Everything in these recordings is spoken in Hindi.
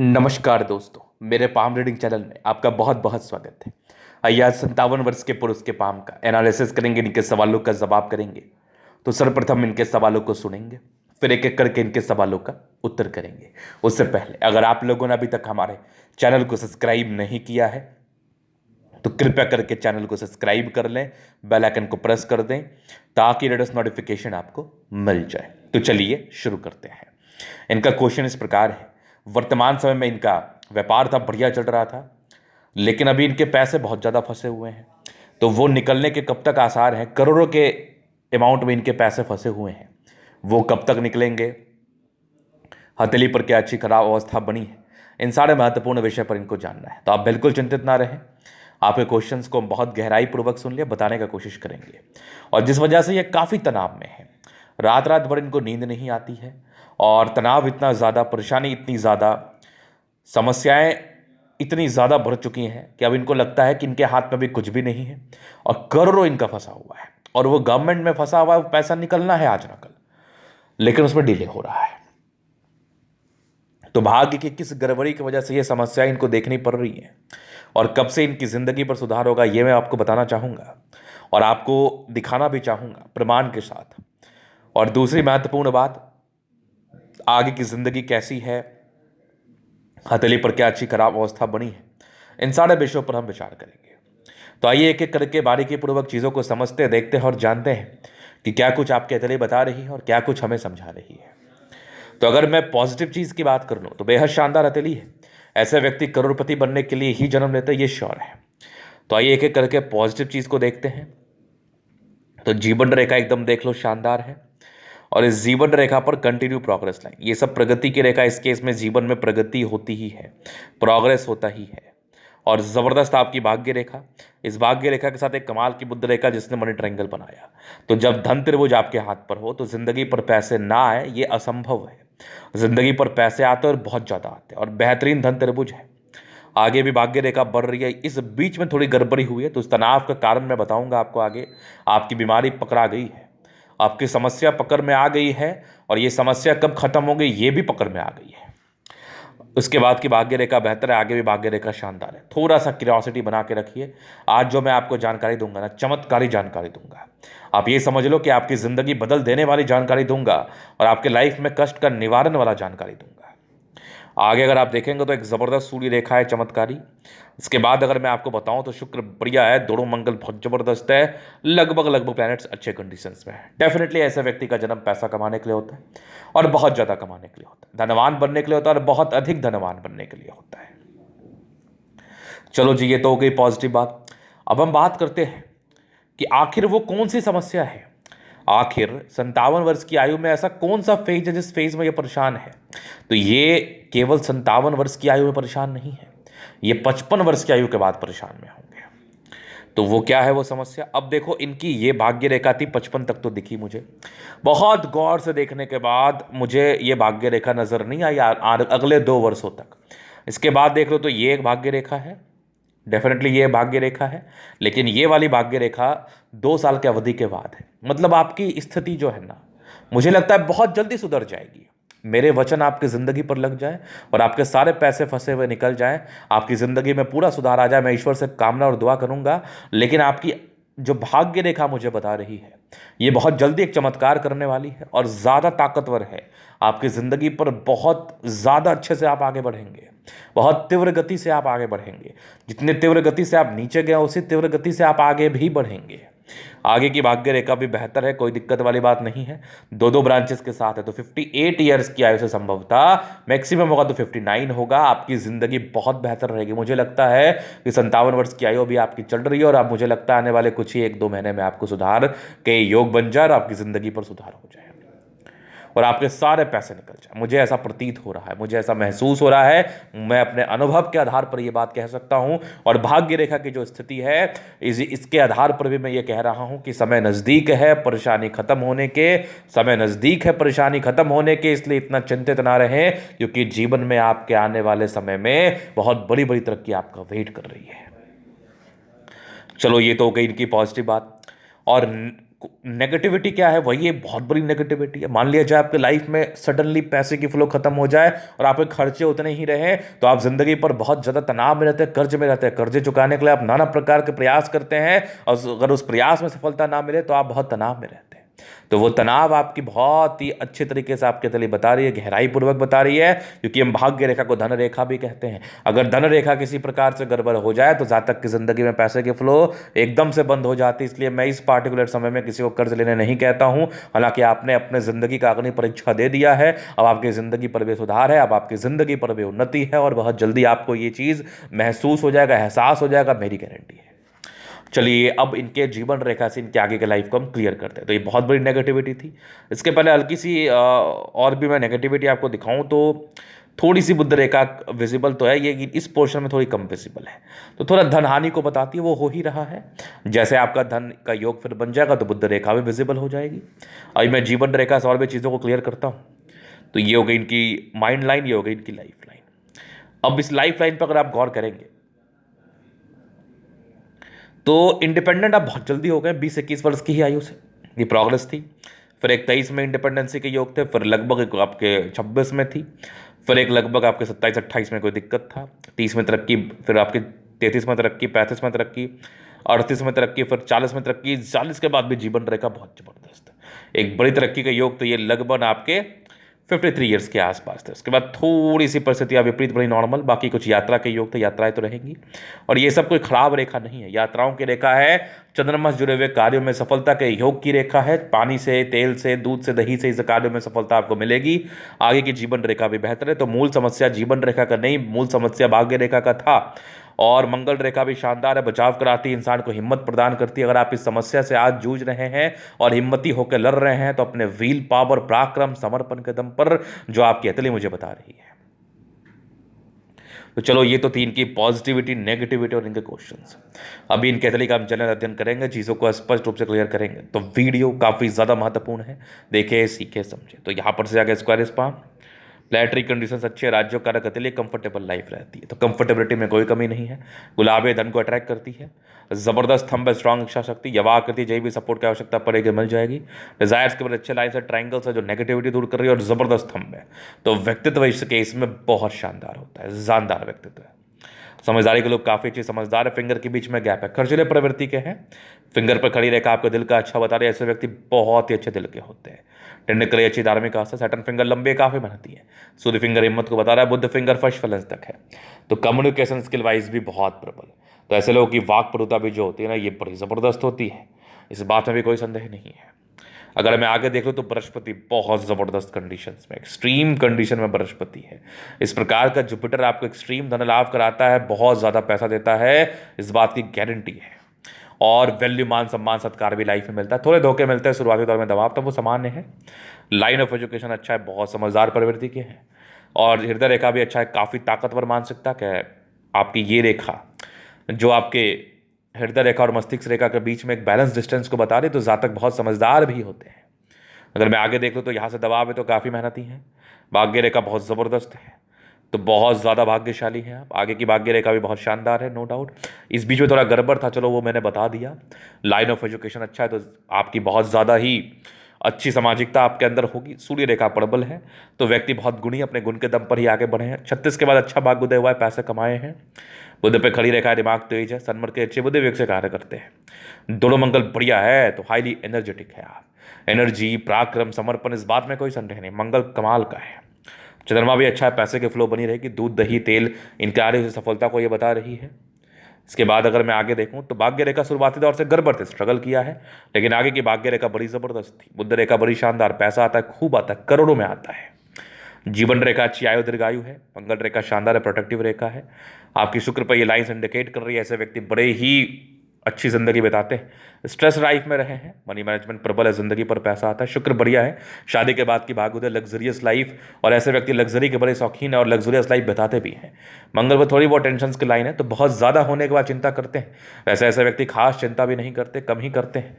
नमस्कार दोस्तों, मेरे पाम रीडिंग चैनल में आपका बहुत बहुत स्वागत है। आइए आज 57 वर्ष के पुरुष के पाम का एनालिसिस करेंगे, इनके सवालों का जवाब करेंगे। तो सर्वप्रथम इनके सवालों को सुनेंगे, फिर एक एक करके इनके सवालों का उत्तर करेंगे। उससे पहले अगर आप लोगों ने अभी तक हमारे चैनल को सब्सक्राइब नहीं किया है तो कृपया करके चैनल को सब्सक्राइब कर लें, बेल आइकन को प्रेस कर दें ताकि लेटेस्ट नोटिफिकेशन आपको मिल जाए। तो चलिए शुरू करते हैं। इनका क्वेश्चन इस प्रकार है, वर्तमान समय में इनका व्यापार था, बढ़िया चल रहा था, लेकिन अभी इनके पैसे बहुत ज़्यादा फंसे हुए हैं। तो वो निकलने के कब तक आसार हैं? करोड़ों के अमाउंट में इनके पैसे फंसे हुए हैं, वो कब तक निकलेंगे? हथेली पर क्या अच्छी खराब अवस्था बनी है? इन सारे महत्वपूर्ण विषय पर इनको जानना है। तो आप बिल्कुल चिंतित ना रहें, आपके क्वेश्चंस को हम बहुत गहराई पूर्वक सुन लिया, बताने का कोशिश करेंगे। और जिस वजह से ये काफ़ी तनाव में है, रात रात भर इनको नींद नहीं आती है, और तनाव इतना ज़्यादा, परेशानी इतनी ज़्यादा, समस्याएं इतनी ज़्यादा बढ़ चुकी हैं कि अब इनको लगता है कि इनके हाथ में भी कुछ भी नहीं है और करोड़ों इनका फंसा हुआ है, और वो गवर्नमेंट में फंसा हुआ है, वो पैसा निकलना है आज ना कल, लेकिन उसमें डिले हो रहा है। तो भाग्य की किस गड़बड़ी की वजह से ये समस्या इनको देखनी पड़ रही है, और कब से इनकी ज़िंदगी पर सुधार होगा, ये मैं आपको बताना चाहूँगा और आपको दिखाना भी चाहूँगा प्रमाण के साथ। और दूसरी महत्वपूर्ण बात, आगे की ज़िंदगी कैसी है, हथेली पर क्या अच्छी खराब अवस्था बनी है, इन सारे विषयों पर हम विचार करेंगे। तो आइए एक एक करके बारीकी पूर्वक चीज़ों को समझते, देखते हैं और जानते हैं कि क्या कुछ आपकी हथेली बता रही है और क्या कुछ हमें समझा रही है। तो अगर मैं पॉजिटिव चीज़ की बात कर लूँ तो बेहद शानदार हथेली है। ऐसे व्यक्ति करोड़पति बनने के लिए ही जन्म लेते हैं, ये श्योर है। तो आइए एक एक करके पॉजिटिव चीज़ को देखते हैं। तो जीवन रेखा एकदम देख लो, शानदार है। और इस जीवन रेखा पर कंटिन्यू प्रोग्रेस लाइन, ये सब प्रगति की रेखा। इस केस में जीवन में प्रगति होती ही है, प्रोग्रेस होता ही है। और ज़बरदस्त आपकी भाग्य रेखा, इस भाग्य रेखा के साथ एक कमाल की बुद्ध रेखा जिसने मनी ट्रायंगल बनाया। तो जब धन त्रिभुज आपके हाथ पर हो तो जिंदगी पर पैसे ना आए ये असंभव है। जिंदगी पर पैसे आते हैं और बहुत ज़्यादा आते हैं, और बेहतरीन धन त्रिभुज है। आगे भी भाग्य रेखा बढ़ रही है, इस बीच में थोड़ी गड़बड़ी हुई है, तो उस तनाव का कारण मैं बताऊंगा आपको आगे। आपकी बीमारी पकड़ा गई है, आपकी समस्या पकड़ में आ गई है, और ये समस्या कब खत्म हो गई ये भी पकड़ में आ गई है। उसके बाद की भाग्य रेखा बेहतर है, आगे भी भाग्य रेखा शानदार है। थोड़ा सा क्यूरियोसिटी बना के रखिए। आज जो मैं आपको जानकारी दूंगा ना, चमत्कारी जानकारी दूंगा। आप ये समझ लो कि आपकी ज़िंदगी बदल देने वाली जानकारी दूंगा, और आपके लाइफ में कष्ट का निवारण वाला जानकारी दूंगा। आगे अगर आप देखेंगे तो एक ज़बरदस्त सूर्य रेखा है, चमत्कारी। इसके बाद अगर मैं आपको बताऊं तो शुक्र बढ़िया है, दोनों मंगल बहुत ज़बरदस्त है, लगभग लगभग प्लैनेट्स अच्छे कंडीशंस में है। डेफिनेटली ऐसे व्यक्ति का जन्म पैसा कमाने के लिए होता है, और बहुत ज़्यादा कमाने के लिए होता है, धनवान बनने के लिए होता है, और बहुत अधिक धनवान बनने के लिए होता है। चलो जी, ये तो हो गई पॉजिटिव बात। अब हम बात करते हैं कि आखिर वो कौन सी समस्या है। आखिर 57 वर्ष की आयु में ऐसा कौन सा फेज है जिस फेज में ये परेशान है? तो ये केवल 57 वर्ष की आयु में परेशान नहीं है, ये 55 वर्ष की आयु के बाद परेशान में होंगे। तो वो क्या है वो समस्या? अब देखो, इनकी ये भाग्य रेखा थी 55 तक तो दिखी मुझे, बहुत गौर से देखने के बाद मुझे ये भाग्य रेखा नजर नहीं आई अगले 2 वर्षों तक। इसके बाद देख लो तो ये एक भाग्य रेखा है, डेफिनेटली ये भाग्य रेखा है, लेकिन ये वाली भाग्य रेखा 2 साल की अवधि के बाद है। मतलब आपकी स्थिति जो है ना, मुझे लगता है बहुत जल्दी सुधर जाएगी। मेरे वचन आपकी ज़िंदगी पर लग जाए और आपके सारे पैसे फंसे हुए निकल जाएं, आपकी ज़िंदगी में पूरा सुधार आ जाए, मैं ईश्वर से कामना और दुआ करूंगा। लेकिन आपकी जो भाग्य रेखा मुझे बता रही है, ये बहुत जल्दी एक चमत्कार करने वाली है और ज़्यादा ताकतवर है। आपकी ज़िंदगी पर बहुत ज़्यादा अच्छे से आप आगे बढ़ेंगे, बहुत तीव्र गति से आप आगे बढ़ेंगे। जितने तीव्र गति से आप नीचे गए, उसी तीव्र गति से आप आगे भी बढ़ेंगे। आगे की भाग्य रेखा भी बेहतर है, कोई दिक्कत वाली बात नहीं है। दो दो ब्रांचेस के साथ है, तो 58 ईयर्स की आयु से संभवतः मैक्सिमम होगा तो 59 होगा। आपकी ज़िंदगी बहुत बेहतर रहेगी। मुझे लगता है कि 57 वर्ष की आयु भी आपकी चल रही है, और अब मुझे लगता है आने वाले कुछ ही 1-2 महीने में आपको सुधार के योग बन जाए और आपकी ज़िंदगी पर सुधार हो जाए और आपके सारे पैसे निकल जाए। मुझे ऐसा प्रतीत हो रहा है, मुझे ऐसा महसूस हो रहा है। मैं अपने अनुभव के आधार पर यह बात कह सकता हूं, और भाग्य रेखा की जो स्थिति है इसके आधार पर भी मैं ये कह रहा हूं कि समय नज़दीक है परेशानी खत्म होने के, समय नज़दीक है परेशानी खत्म होने के। इसलिए इतना चिंतित ना रहें, क्योंकि जीवन में आपके आने वाले समय में बहुत बड़ी बड़ी तरक्की आपका वेट कर रही है। चलो, ये तो हो गई इनकी पॉजिटिव बात। और नेगेटिविटी क्या है, वही एक बहुत बड़ी नेगेटिविटी है। मान लिया जाए आपके लाइफ में सडनली पैसे की फ्लो खत्म हो जाए और आपके खर्चे उतने ही रहे, तो आप जिंदगी पर बहुत ज्यादा तनाव में रहते हैं, कर्ज में रहते हैं। कर्जे चुकाने के लिए आप नाना प्रकार के प्रयास करते हैं और अगर उस प्रयास में सफलता ना मिले तो आप बहुत तनाव में रहते हैं। तो वो तनाव आपकी बहुत ही अच्छे तरीके से आपके लिए बता रही है, गहराई पूर्वक बता रही है, क्योंकि हम भाग्य रेखा को धन रेखा भी कहते हैं। अगर धन रेखा किसी प्रकार से गड़बड़ हो जाए तो जातक की जिंदगी में पैसे की फ्लो एकदम से बंद हो जाती है। इसलिए मैं इस पार्टिकुलर समय में किसी को कर्ज लेने नहीं कहता हूं। हालांकि आपने अपने जिंदगी का अग्नि परीक्षा दे दिया है, अब आपकी जिंदगी पर भी सुधार है, अब आपकी जिंदगी पर भी उन्नति है और बहुत जल्दी आपको ये चीज महसूस हो जाएगा, एहसास हो जाएगा, मेरी गारंटी है। चलिए अब इनके जीवन रेखा से इनके आगे के लाइफ को हम क्लियर करते हैं। तो ये बहुत बड़ी नेगेटिविटी थी। इसके पहले हल्की सी और भी मैं नेगेटिविटी आपको दिखाऊं तो थोड़ी सी बुध रेखा विजिबल तो है, ये इस पोर्शन में थोड़ी कम विजिबल है, तो थोड़ा धन हानि को बताती है, वो हो ही रहा है। जैसे आपका धन का योग फिर बन जाएगा तो बुध रेखा भी विजिबल हो जाएगी। अभी मैं जीवन रेखा से और भी चीज़ों को क्लियर करता हूँ। तो ये हो गई इनकी माइंड लाइन, ये हो गई इनकी लाइफ लाइन। अब इस लाइफ लाइन पर अगर आप गौर करेंगे तो इंडिपेंडेंट आप बहुत जल्दी हो गए, 20-21 वर्ष की ही आयु से ये प्रोग्रेस थी। फिर एक 23 में इंडिपेंडेंसी के योग थे, फिर लगभग एक आपके 26 में थी, फिर एक लगभग आपके 27-28 में कोई दिक्कत था, 30 में तरक्की, फिर आपके 33 में तरक्की, 35 में तरक्की, 38 में तरक्की, फिर 40 में तरक्की। 40 के बाद भी जीवन रेखा बहुत जबरदस्त है, एक बड़ी तरक्की का योग। तो ये लगभग आपके 53 ईयर्स के आसपास थे। उसके बाद थोड़ी सी परिस्थितियाँ विपरीत बड़ी नॉर्मल, बाकी कुछ यात्रा के योग थे, यात्राएं तो रहेंगी। और ये सब कोई खराब रेखा नहीं है, यात्राओं की रेखा है, चंद्रमा से जुड़े हुए कार्यों में सफलता के योग की रेखा है। पानी से, तेल से, दूध से, दही से इस कार्यों में सफलता आपको मिलेगी। आगे की जीवन रेखा भी बेहतर है। तो मूल समस्या जीवन रेखा का नहीं, मूल समस्या भाग्य रेखा का था। और मंगल रेखा भी शानदार है, बचाव कराती है, इंसान को हिम्मत प्रदान करती है। अगर आप इस समस्या से आज जूझ रहे हैं और हिम्मती होकर लड़ रहे हैं तो अपने व्हील पावर, पराक्रम, समर्पण के दम पर जो आपकी अतली मुझे बता रही है। तो चलो ये तो थी इनकी पॉजिटिविटी, नेगेटिविटी और इनके क्वेश्चंस। अभी इनके अतली का हम चैनल अध्ययन करेंगे, चीज़ों को स्पष्ट रूप से क्लियर करेंगे। तो वीडियो काफ़ी ज़्यादा महत्वपूर्ण है, देखे, सीखे, समझे। तो यहाँ पर से जाकर स्क्वायर स्पाम, प्लेटरी कंडीशंस अच्छे, राज्यों कारक के लिए कंफर्टेबल लाइफ रहती है। तो कंफर्टेबिलिटी में कोई कमी नहीं है। गुलाबी धन को अट्रैक्ट करती है, जबरदस्त थंब है, स्ट्रांग इच्छा शक्ति, यवा आकृति, जय भी सपोर्ट की आवश्यकता पड़ेगी मिल जाएगी। डिजायर्स के बाद अच्छे लाइन से ट्राइंगल्स है जो नेगेटिविटी दूर कर रही है, और जबरदस्त थंब है। तो व्यक्तित्व इसके इसमें बहुत शानदार होता है, जानदार व्यक्तित्व है। समझदारी के लोग काफ़ी अच्छी समझदार है। फिंगर के बीच में गैप है, खर्चीले प्रवृत्ति के हैं। फिंगर पर खड़ी रेखा आपके दिल का अच्छा बता रही है, ऐसे व्यक्ति बहुत ही अच्छे दिल के होते हैं। टेक्निकली अच्छी धार्मिक आस्था। सैटर्न फिंगर लंबे काफ़ी बनती है। सूर्य फिंगर हिम्मत को बता रहा है। बुद्ध फिंगर फर्स्ट फैलेंस तक है। तो कम्युनिकेशन स्किल वाइज भी बहुत प्रबल। तो ऐसे लोगों की वाक परुता भी जो होती है ना, ये बड़ी ज़बरदस्त होती है, इस बात में भी कोई संदेह नहीं है। अगर मैं आगे देख लूँ तो बृहस्पति बहुत ज़बरदस्त कंडीशंस में, एक्सट्रीम कंडीशन में बृहस्पति है। इस प्रकार का जुपिटर आपको एक्सट्रीम धन लाभ कराता है, बहुत ज़्यादा पैसा देता है, इस बात की गारंटी है। और वैल्यू, मान सम्मान, सत्कार भी लाइफ में मिलता है। थोड़े धोखे मिलते हैं शुरुआती दौर में, दबाव, तो वो सामान्य है। लाइन ऑफ एजुकेशन अच्छा है, बहुत समझदार प्रवृत्ति के हैं। और हृदय रेखा भी अच्छा है, काफ़ी ताकतवर मानसिकता का है। आपकी ये रेखा जो आपके हृदय रेखा और मस्तिष्क रेखा के बीच में एक बैलेंस डिस्टेंस को बता रही, तो जातक बहुत समझदार भी होते हैं। अगर मैं आगे देख लूँ तो यहाँ से दबाव है तो काफ़ी मेहनती हैं। भाग्य रेखा बहुत ज़बरदस्त है, तो बहुत ज़्यादा भाग्यशाली हैं आप। आगे की भाग्य रेखा भी बहुत शानदार है, नो डाउट। इस बीच में थोड़ा गड़बड़ था, चलो वो मैंने बता दिया। लाइन ऑफ एजुकेशन अच्छा है, तो आपकी बहुत ज़्यादा ही अच्छी सामाजिकता आपके अंदर होगी। सूर्य रेखा प्रबल है, तो व्यक्ति बहुत गुणी, अपने गुण के दम पर ही आगे बढ़े हैं। 36 के बाद अच्छा भाग्य उदय हुआ है, पैसे कमाए हैं। बुध पे खड़ी रेखा है, दिमाग तेज है, सन्मर के अच्छे बुद्ध विवेक से कार्य करते हैं। दोनों मंगल बढ़िया है, तो हाईली एनर्जेटिक है आप। एनर्जी, पराक्रम, समर्पण, इस बात में कोई संदेह नहीं, मंगल कमाल का है। चंद्रमा भी अच्छा है, पैसे के फ्लो बनी रहेगी। दूध, दही, तेल, इनके आने से सफलता को ये बता रही है। इसके बाद अगर मैं आगे देखूं तो भाग्य रेखा शुरुआती दौर से गड़बड़ थे, स्ट्रगल किया है, लेकिन आगे की भाग्य रेखा बड़ी जबरदस्त थी। बुध रेखा बड़ी शानदार, पैसा आता है, खूब आता है, करोड़ों में आता है। जीवन रेखा अच्छी, आयु दीर्घायु है। मंगल रेखा शानदार है, प्रोटेक्टिव रेखा है। आपकी शुक्र पर ये लाइन्स इंडिकेट कर रही है, ऐसे व्यक्ति बड़े ही अच्छी जिंदगी बिताते हैं। स्ट्रेस लाइफ में रहे हैं, मनी मैनेजमेंट प्रबल है, जिंदगी पर पैसा आता है, शुक्र बढ़िया है। शादी के बाद की भाग्योदय, लग्जरियस लाइफ, और ऐसे व्यक्ति लग्जरी के बड़े शौकीन है और लग्जरियस लाइफ बिताते भी हैं। मंगल पर थोड़ी बहुत टेंशन की लाइन है, तो बहुत ज़्यादा होने के बाद चिंता करते हैं। वैसे ऐसे व्यक्ति खास चिंता भी नहीं करते, कम ही करते हैं।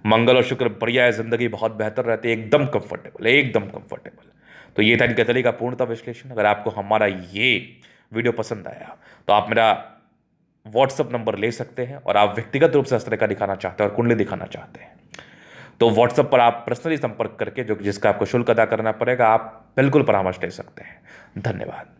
मंगल और शुक्र बढ़िया है, जिंदगी बहुत बेहतर रहती है, एकदम कंफर्टेबल, एकदम कंफर्टेबल। तो ये था इनके तली का पूर्णतः विश्लेषण। अगर आपको हमारा ये वीडियो पसंद आया तो आप मेरा व्हाट्सअप नंबर ले सकते हैं, और आप व्यक्तिगत रूप से हस्तरेखा दिखाना चाहते हैं और कुंडली दिखाना चाहते हैं तो व्हाट्सएप पर आप पर्सनली संपर्क करके जो जिसका आपको शुल्क अदा करना पड़ेगा, आप बिल्कुल परामर्श ले सकते हैं। धन्यवाद।